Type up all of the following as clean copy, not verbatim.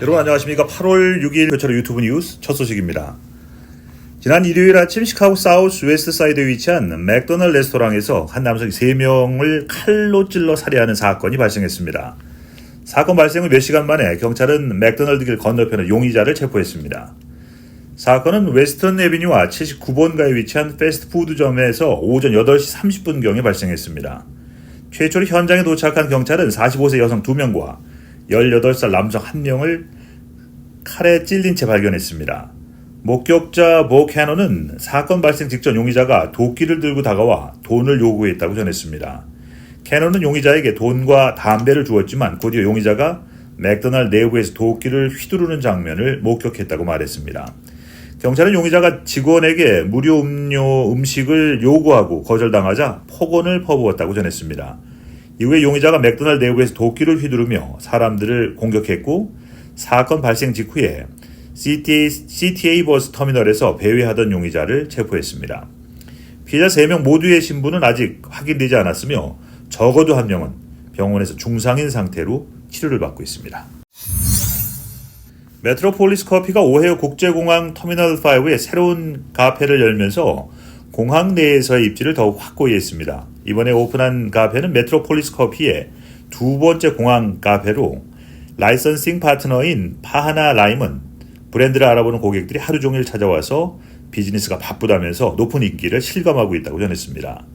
여러분 안녕하십니까. 8월 6일 교차로 유튜브 뉴스 첫 소식입니다. 지난 일요일 아침 시카고 사우스 웨스트 사이드에 위치한 맥도날드 레스토랑에서 한 남성이 3명을 칼로 찔러 살해하는 사건이 발생했습니다. 사건 발생 후 몇 시간 만에 경찰은 맥도날드 길 건너편의 용의자를 체포했습니다. 사건은 웨스턴 애비뉴와 79번가에 위치한 패스트푸드점에서 오전 8시 30분경에 발생했습니다. 최초로 현장에 도착한 경찰은 45세 여성 2명과 18살 남성 1명을 칼에 찔린 채 발견했습니다. 목격자 모 캐논은 사건 발생 직전 용의자가 도끼를 들고 다가와 돈을 요구했다고 전했습니다. 캐논은 용의자에게 돈과 담배를 주었지만 곧이어 용의자가 맥도날드 내부에서 도끼를 휘두르는 장면을 목격했다고 말했습니다. 경찰은 용의자가 직원에게 무료 음식을 요구하고 거절당하자 폭언을 퍼부었다고 전했습니다. 이후에 용의자가 맥도날드 내부에서 도끼를 휘두르며 사람들을 공격했고 사건 발생 직후에 CTA 버스 터미널에서 배회하던 용의자를 체포했습니다. 피해자 3명 모두의 신분은 아직 확인되지 않았으며 적어도 1명은 병원에서 중상인 상태로 치료를 받고 있습니다. 메트로폴리스 커피가 오헤어 국제공항 터미널 5에 새로운 카페를 열면서 공항 내에서의 입지를 더욱 확고히 했습니다. 이번에 오픈한 카페는 메트로폴리스 커피의 두 번째 공항 카페로 라이선싱 파트너인 파하나 라임은 브랜드를 알아보는 고객들이 하루 종일 찾아와서 비즈니스가 바쁘다면서 높은 인기를 실감하고 있다고 전했습니다.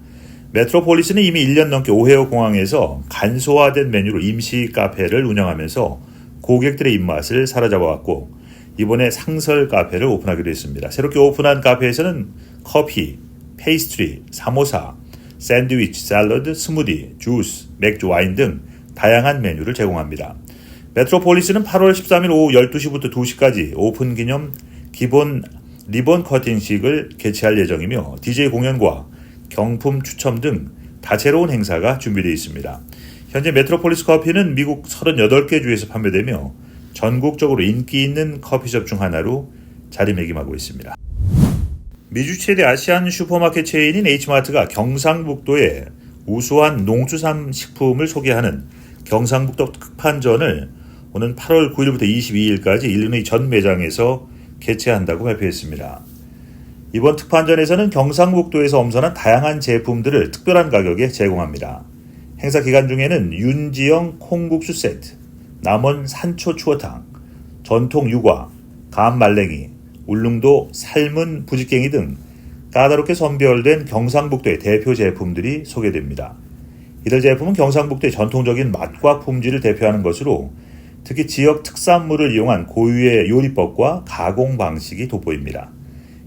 메트로폴리스는 이미 1년 넘게 오헤어 공항에서 간소화된 메뉴로 임시 카페를 운영하면서 고객들의 입맛을 사로잡아왔고 이번에 상설 카페를 오픈하기로 했습니다. 새롭게 오픈한 카페에서는 커피, 페이스트리, 사모사, 샌드위치, 샐러드, 스무디, 주스, 맥주, 와인 등 다양한 메뉴를 제공합니다. 메트로폴리스는 8월 13일 오후 12시부터 2시까지 오픈 기념 기본 리본 커팅식을 개최할 예정이며 DJ 공연과 경품 추첨 등 다채로운 행사가 준비되어 있습니다. 현재 메트로폴리스 커피는 미국 38개 주에서 판매되며 전국적으로 인기 있는 커피숍 중 하나로 자리매김하고 있습니다. 미주 최대 아시안 슈퍼마켓 체인인 H마트가 경상북도의 우수한 농수산 식품을 소개하는 경상북도 특판전을 오는 8월 9일부터 22일까지 일리노이 전 매장에서 개최한다고 발표했습니다. 이번 특판전에서는 경상북도에서 엄선한 다양한 제품들을 특별한 가격에 제공합니다. 행사 기간 중에는 윤지영 콩국수 세트, 남원 산초 추어탕, 전통 유과, 감 말랭이, 울릉도 삶은 부지깽이 등 까다롭게 선별된 경상북도의 대표 제품들이 소개됩니다. 이들 제품은 경상북도의 전통적인 맛과 품질을 대표하는 것으로 특히 지역 특산물을 이용한 고유의 요리법과 가공 방식이 돋보입니다.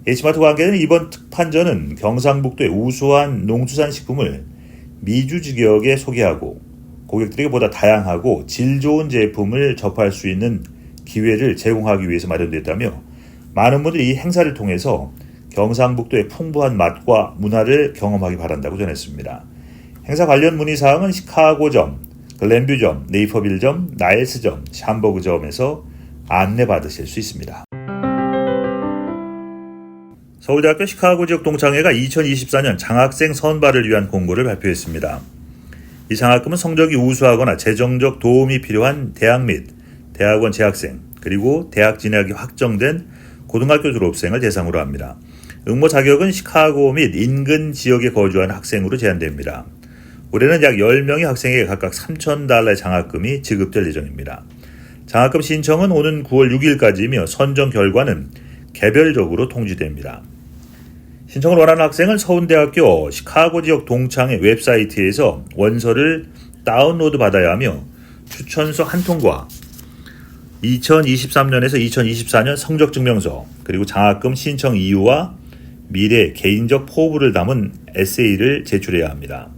H마트 관계는 이번 특판전은 경상북도의 우수한 농수산 식품을 미주 지역에 소개하고 고객들에게 보다 다양하고 질 좋은 제품을 접할 수 있는 기회를 제공하기 위해서 마련됐다며 많은 분들이 이 행사를 통해서 경상북도의 풍부한 맛과 문화를 경험하기 바란다고 전했습니다. 행사 관련 문의사항은 시카고점, 글렌뷰점, 네이퍼빌점, 나일스점, 샴버그점에서 안내받으실 수 있습니다. 서울대학교 시카고 지역 동창회가 2024년 장학생 선발을 위한 공고를 발표했습니다. 이 장학금은 성적이 우수하거나 재정적 도움이 필요한 대학 및 대학원 재학생 그리고 대학 진학이 확정된 고등학교 졸업생을 대상으로 합니다. 응모 자격은 시카고 및 인근 지역에 거주하는 학생으로 제한됩니다. 올해는 약 10명의 학생에게 각각 $3,000의 장학금이 지급될 예정입니다. 장학금 신청은 오는 9월 6일까지이며 선정 결과는 개별적으로 통지됩니다. 신청을 원하는 학생은 서울대학교 시카고 지역 동창회 웹사이트에서 원서를 다운로드 받아야 하며 추천서 한 통과 2023년에서 2024년 성적증명서 그리고 장학금 신청 이유와 미래 개인적 포부를 담은 에세이를 제출해야 합니다.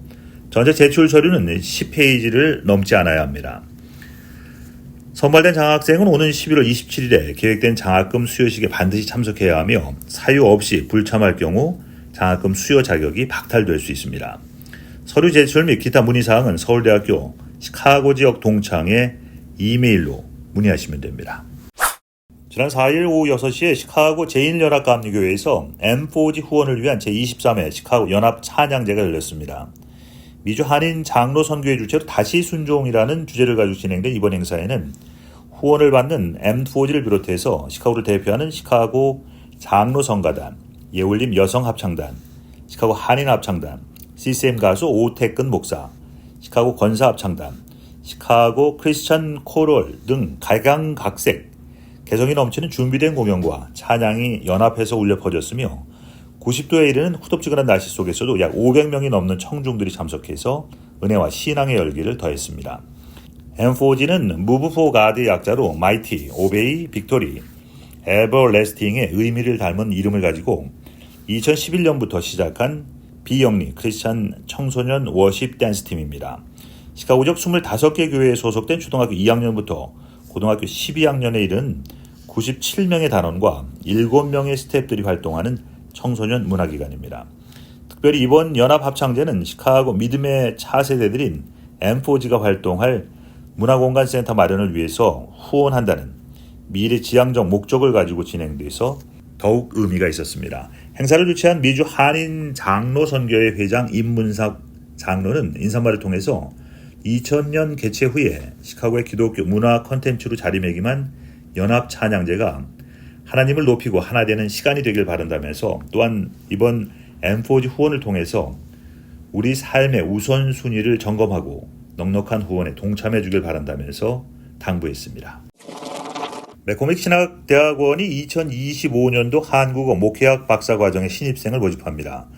전체 제출 서류는 10페이지를 넘지 않아야 합니다. 선발된 장학생은 오는 11월 27일에 계획된 장학금 수여식에 반드시 참석해야 하며 사유 없이 불참할 경우 장학금 수여 자격이 박탈될 수 있습니다. 서류 제출 및 기타 문의사항은 서울대학교 시카고 지역 동창회 이메일로 문의하시면 됩니다. 지난 4일 오후 6시에 시카고 제1연합감리교회에서 M4G 후원을 위한 제23회 시카고 연합 찬양제가 열렸습니다. 미주 한인 장로 선교회 주체로 다시 순종이라는 주제를 가지고 진행된 이번 행사에는 후원을 받는 M4G를 비롯해서 시카고를 대표하는 시카고 장로성가단, 예울림 여성합창단, 시카고 한인합창단, CCM 가수 오태근 목사, 시카고 권사합창단, 시카고 크리스천 코럴 등 각양각색 개성이 넘치는 준비된 공연과 찬양이 연합해서 울려 퍼졌으며 90도에 이르는 후덥지근한 날씨 속에서도 약 500명이 넘는 청중들이 참석해서 은혜와 신앙의 열기를 더했습니다. M4G는 Move for God의 약자로 Mighty, Obey, Victory, Everlasting의 의미를 닮은 이름을 가지고 2011년부터 시작한 비영리 크리스찬 청소년 워십 댄스 팀입니다. 시카고 적 25개 교회에 소속된 초등학교 2학년부터 고등학교 12학년에 이른 97명의 단원과 7명의 스태프들이 활동하는 청소년 문화기관입니다. 특별히 이번 연합합창제는 시카고 믿음의 차세대들인 M4G가 활동할 문화공간센터 마련을 위해서 후원한다는 미래지향적 목적을 가지고 진행돼서 더욱 의미가 있었습니다. 행사를 주최한 미주 한인 장로선교회 회장 임문삭 장로는 인사말을 통해서 2000년 개최 후에 시카고의 기독교 문화 컨텐츠로 자리매김한 연합 찬양제가 하나님을 높이고 하나 되는 시간이 되길 바란다면서 또한 이번 M4G 후원을 통해서 우리 삶의 우선순위를 점검하고 넉넉한 후원에 동참해 주길 바란다면서 당부했습니다. 매코믹 신학대학원이 2025년도 한국어 목회학 박사과정의 신입생을 모집합니다.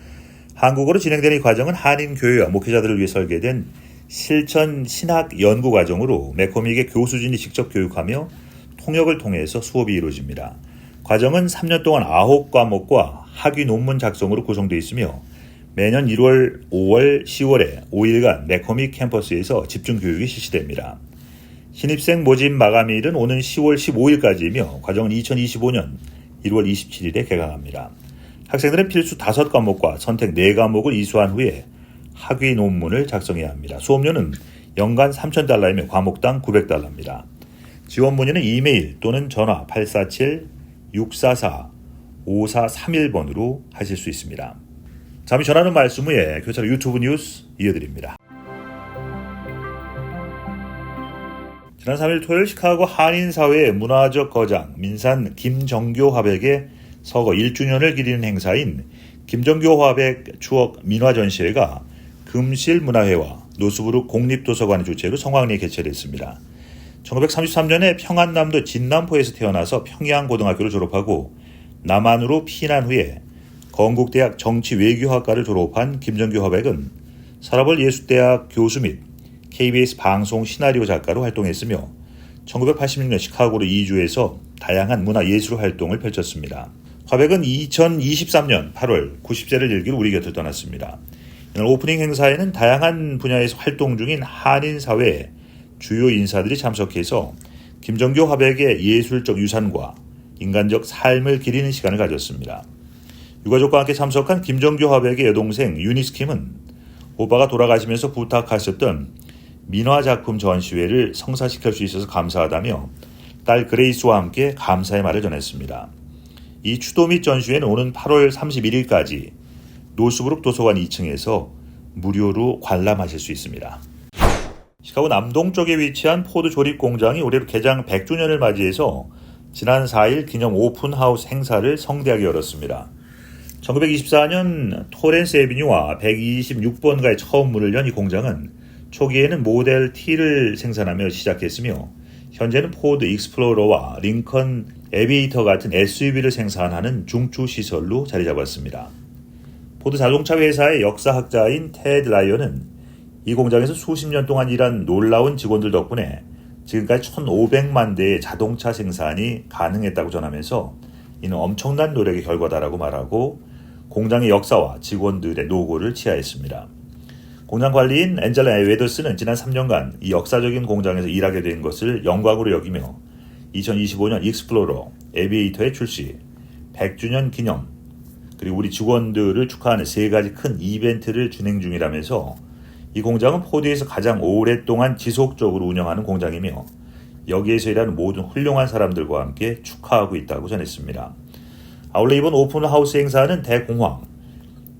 한국어로 진행된 이 과정은 한인교회와 목회자들을 위해 설계된 실천 신학 연구 과정으로 매코믹의 교수진이 직접 교육하며 통역을 통해서 수업이 이루어집니다. 과정은 3년 동안 9과목과 학위 논문 작성으로 구성되어 있으며 매년 1월, 5월, 10월에 5일간 매코믹 캠퍼스에서 집중교육이 실시됩니다. 신입생 모집 마감일은 오는 10월 15일까지이며 과정은 2025년 1월 27일에 개강합니다. 학생들은 필수 5과목과 선택 4과목을 이수한 후에 학위 논문을 작성해야 합니다. 수업료는 연간 $3,000이며 과목당 $900입니다. 지원 문의는 이메일 또는 전화 847-644-5431번으로 하실 수 있습니다. 잠시 전하는 말씀 후에 교차로 유튜브 뉴스 이어드립니다. 지난 3일 토요일 시카고 한인사회의 문화적 거장 민산 김정교 화백의 서거 1주년을 기리는 행사인 김정교 화백 추억 민화전시회가 금실문화회와 노스브룩 국립도서관의 주최로 성황리에 개최됐습니다. 1933년에 평안남도 진남포에서 태어나서 평양고등학교를 졸업하고 남한으로 피난 후에 건국대학 정치외교학과를 졸업한 김정교 화백은 서라벌 예술대학 교수 및 KBS 방송 시나리오 작가로 활동했으며 1986년 시카고로 이주해서 다양한 문화예술 활동을 펼쳤습니다. 화백은 2023년 8월 90세를 일기로 우리 곁을 떠났습니다. 이날 오프닝 행사에는 다양한 분야에서 활동 중인 한인사회 주요 인사들이 참석해서 김정교 화백의 예술적 유산과 인간적 삶을 기리는 시간을 가졌습니다. 유가족과 함께 참석한 김정교 화백의 여동생 유니스킴은 오빠가 돌아가시면서 부탁하셨던 민화작품 전시회를 성사시킬 수 있어서 감사하다며 딸 그레이스와 함께 감사의 말을 전했습니다. 이 추도 및 전시회는 오는 8월 31일까지 노스브룩 도서관 2층에서 무료로 관람하실 수 있습니다. 시카고 남동쪽에 위치한 포드 조립 공장이 올해로 개장 100주년을 맞이해서 지난 4일 기념 오픈하우스 행사를 성대하게 열었습니다. 1924년 토렌스 애비뉴와 126번가에 처음 문을 연 이 공장은 초기에는 모델 T를 생산하며 시작했으며 현재는 포드 익스플로러와 링컨 에비에이터 같은 SUV를 생산하는 중추 시설로 자리 잡았습니다. 포드 자동차 회사의 역사학자인 테드 라이언은 이 공장에서 수십 년 동안 일한 놀라운 직원들 덕분에 지금까지 1,500만 대의 자동차 생산이 가능했다고 전하면서 이는 엄청난 노력의 결과다라고 말하고 공장의 역사와 직원들의 노고를 치하했습니다. 공장 관리인 앤젤라 웨더스는 지난 3년간 이 역사적인 공장에서 일하게 된 것을 영광으로 여기며 2025년 익스플로러 에비에이터의 출시, 100주년 기념, 그리고 우리 직원들을 축하하는 3가지 큰 이벤트를 진행 중이라면서 이 공장은 포드에서 가장 오랫동안 지속적으로 운영하는 공장이며 여기에서 일하는 모든 훌륭한 사람들과 함께 축하하고 있다고 전했습니다. 아울러 이번 오픈하우스 행사는 대공황,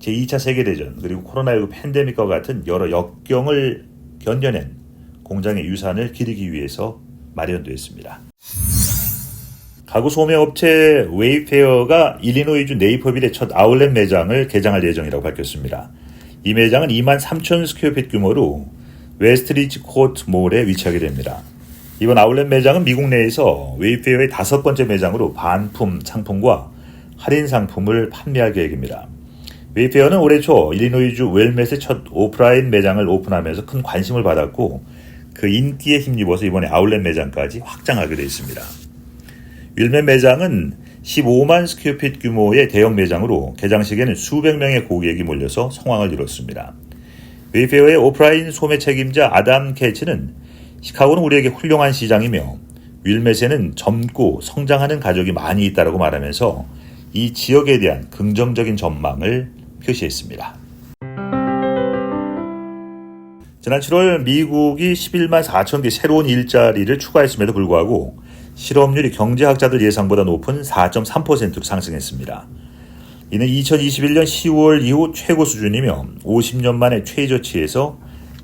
제2차 세계대전 그리고 코로나19 팬데믹과 같은 여러 역경을 견뎌낸 공장의 유산을 기리기 위해서 마련되었습니다. 가구 소매업체 웨이페어가 일리노이주 네이퍼빌의 첫 아울렛 매장을 개장할 예정이라고 밝혔습니다. 이 매장은 23,000 스퀘어핏 규모로 웨스트리지 코트 몰에 위치하게 됩니다. 이번 아울렛 매장은 미국 내에서 웨이페어의 5번째 매장으로 반품 상품과 할인 상품을 판매할 계획입니다. 웨이페어는 올해 초 일리노이주 웰맷의 첫 오프라인 매장을 오픈하면서 큰 관심을 받았고 그 인기에 힘입어서 이번에 아울렛 매장까지 확장하게 되어 있습니다. 웰맷 매장은 15만 스퀘어핏 규모의 대형 매장으로 개장식에는 수백 명의 고객이 몰려서 성황을 이뤘습니다. 웨이페어의 오프라인 소매 책임자 아담 캐치는 시카고는 우리에게 훌륭한 시장이며 윌맷에는 젊고 성장하는 가족이 많이 있다고 말하면서 이 지역에 대한 긍정적인 전망을 표시했습니다. 지난 7월 미국이 11만 4천 개 새로운 일자리를 추가했음에도 불구하고 실업률이 경제학자들 예상보다 높은 4.3%로 상승했습니다. 이는 2021년 10월 이후 최고 수준이며 50년 만에 최저치에서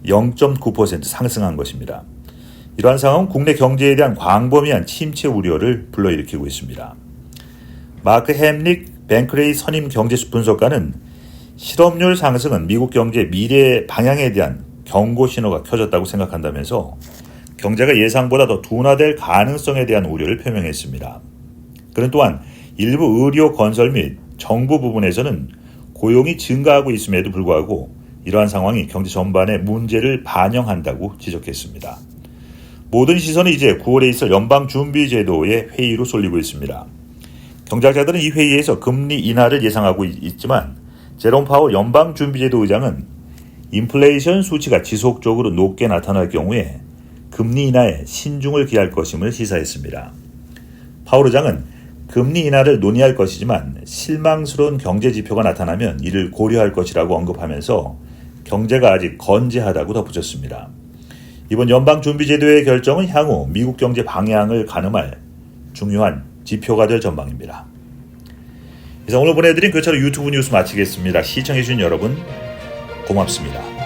0.9% 상승한 것입니다. 이러한 상황은 국내 경제에 대한 광범위한 침체 우려를 불러일으키고 있습니다. 마크 햄릭 뱅크레이 선임 경제 분석가는 실업률 상승은 미국 경제의 미래 방향에 대한 경고 신호가 켜졌다고 생각한다면서 경제가 예상보다 더 둔화될 가능성에 대한 우려를 표명했습니다. 그는 또한 일부 의료, 건설 및 정부 부분에서는 고용이 증가하고 있음에도 불구하고 이러한 상황이 경제 전반의 문제를 반영한다고 지적했습니다. 모든 시선은 이제 9월에 있을 연방준비제도의 회의로 쏠리고 있습니다. 경제학자들은 이 회의에서 금리 인하를 예상하고 있지만 제롬 파월 연방준비제도 의장은 인플레이션 수치가 지속적으로 높게 나타날 경우에 금리 인하에 신중을 기할 것임을 시사했습니다. 파월 의장은 금리 인하를 논의할 것이지만 실망스러운 경제 지표가 나타나면 이를 고려할 것이라고 언급하면서 경제가 아직 건재하다고 덧붙였습니다. 이번 연방준비제도의 결정은 향후 미국 경제 방향을 가늠할 중요한 지표가 될 전망입니다. 이상 오늘 보내드린 그처럼 유튜브 뉴스 마치겠습니다. 시청해주신 여러분 고맙습니다.